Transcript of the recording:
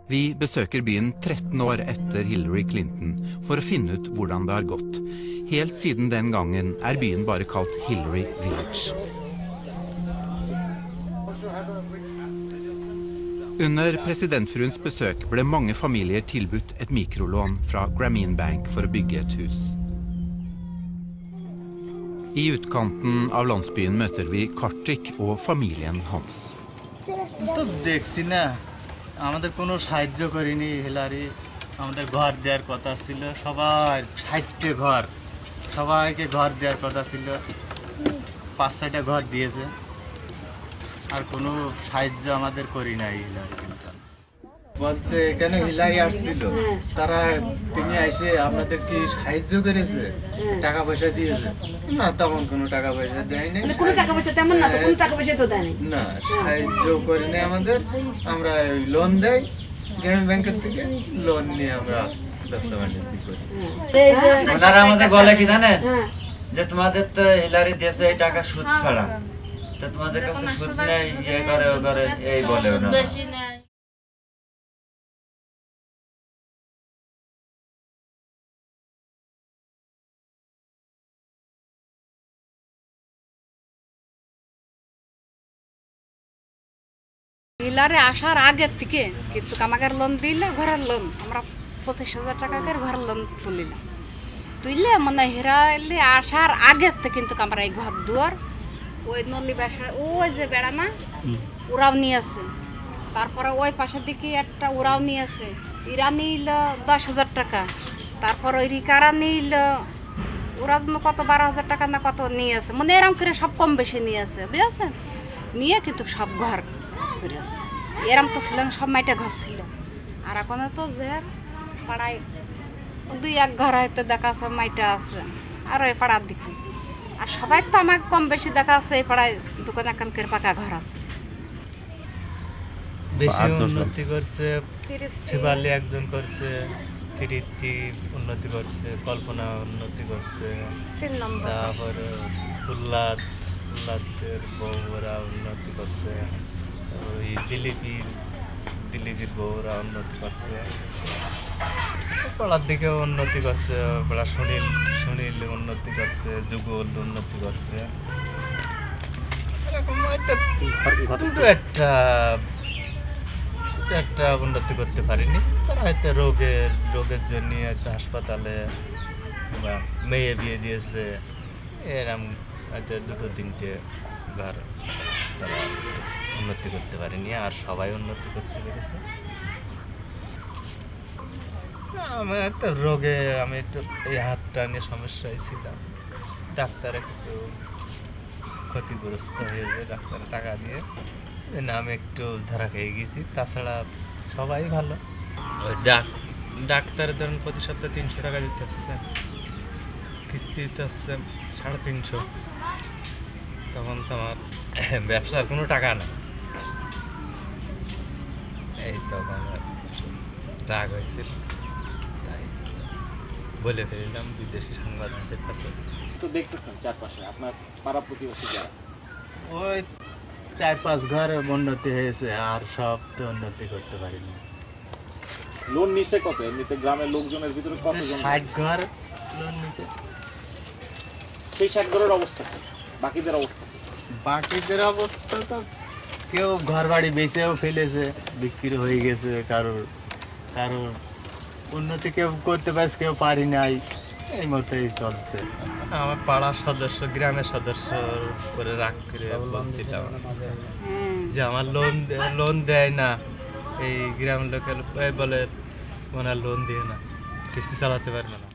Vi besøker byen 13 år etter Hillary Clinton for å finne ut hvordan det har gått. Helt siden den gangen er byen bare kalt Hillary Village. Under presidentfruens besøk ble mange familier tilbudt et mikrolån fra Grameen Bank for å bygge et hus. I utkanten av landsbyen møter vi Kartik og familien hans. আমাদের কোনো সাহায্য করেনি Hillary আমাদের ঘর দেওয়ার কথা ছিল সবাই 60টা ঘর সবাইকে ঘর দেওয়ার কথা ছিল 5-6টা ঘর দিয়েছে আর কোনো সাহায্য আমাদের করি নাই হিলারি বলছে এখানে হিলারি আসছিল তারা তিনি এসে আপনাদের কি সাহায্য করেছে টাকা পয়সা দিয়েছে না তেমন কোনো টাকা পয়সা দেয়নি কোনো টাকা পয়সা তেমন না কোনো টাকা পয়সা তো দেয়নি না সাহায্য করেনি আমাদের আমরা লোন দেই গ্রামীণ ব্যাংকের থেকে লোন নিয়ে আমরা ব্যবসা বাণিজ্য করি ওনারা আমাদের বলে কি জানেন যে তোমাদের তো হিলারি দেশে এই টাকা সুদ ছাড়া তো তোমাদের কাছে সুদ নেই ইয়ে করে ও করে এই বলে ওনারা হিলারি আসার আগের থেকে কিন্তু আমাকে লোন দিলে ঘরের লোন আমরা 25,000 টাকা করে ঘরের লোন তুলিলাম তুইলে মানে হিলারি আসার আগের থেকে কিন্তু আমরা এই ঘর দুয়ার ওই নলি বাসা ওই যে বেড়া না ওরাও নিয়ে আছে তারপরে ওই পাশের দিকে একটা ওরাও নিয়ে আছে ইরা নিল 10,000 টাকা তারপর ওই রিকারা নিল ওরা কত 12,000 টাকা না কত নিয়ে আছে মানে এরকম করে সব কম বেশি নিয়ে আছে বুঝেছেন নিয়ে কিন্তু সব ঘর করে আছে এরকম তো ছিলেন সব মাইটা ঘর ছিল আর এখন তো যে পাড়ায় 2-1 ঘর হয়তো দেখা আছে মাইটা আছে আর ওই পাড়ার দিকে আর সবাই তো আমাকে কম বেশি দেখা আছে এই পাড়ায় দোকান এখান করে পাকা ঘর আছে বেশি উন্নতি করছে শিবালি একজন করছে কীর্তি উন্নতি করছে কল্পনা উন্নতি করছে 3 নম্বর তারপর উল্লাদের বউরা উন্নতি করছে ওই দিলীপের বউরা উন্নতি করছে পাড়ার দিকে উন্নতি করছে পাড়া সুনীল উন্নতি করছে যুগল উন্নতি করছে এরকম হয়তো একটা উন্নতি করতে পারিনি তারা হয়তো রোগের জন্য হয়তো হাসপাতালে বা মেয়ে বিয়ে দিয়েছে এরকম হয়তো 2-3টে ঘর তারা উন্নতি করতে পারেনি আর সবাই উন্নতি করতে পেরেছে আমি একটা রোগে আমি একটু এই হাতটা নিয়ে সমস্যায় ছিলাম ডাক্তারে কিছু ক্ষতিগ্রস্ত হয়েছে ডাক্তারের টাকা দিয়ে আমি একটু ধরা খেয়ে গেছি তাছাড়া সবাই ভালো ওই ডাক্তারের ধরুন প্রতি সপ্তাহে 300 টাকা দিতে হচ্ছে কিস্তি দিতে হচ্ছে 350 তখন তো আমার ব্যবসার কোনো টাকা নেই এই তো আমার রাগ হয়েছিল তাই বলে ফেললাম বিদেশি সাংবাদিকদের কাছে তো দেখতেছেন চারপাশে আপনার পাড়া প্রতিবেশী যারা ওই 4-5 ঘর উন্নতি হয়েছে আর সব তো উন্নতি করতে পারিনি লোন নিছে কত এমনিতে গ্রামের লোকজনের ভিতরে কতজন 60 ঘর লোন নিছে সেই 60 ঘরের অবস্থা কি বাকিদের অবস্থা তো কেউ ঘর বাড়ি বেচেও ফেলেছে বিক্রি হয়ে গেছে কারোর উন্নতি কেউ করতে পারছে কেউ পারি নাই এই মতোই চলছে আমার পাড়ার সদস্য গ্রামের সদস্য করে রাগ করে বলছিলাম যে আমার লোন দেয় না এই গ্রামের লোকের বলে ওনার লোন দিয়ে না কিস্তি চালাতে পারবে না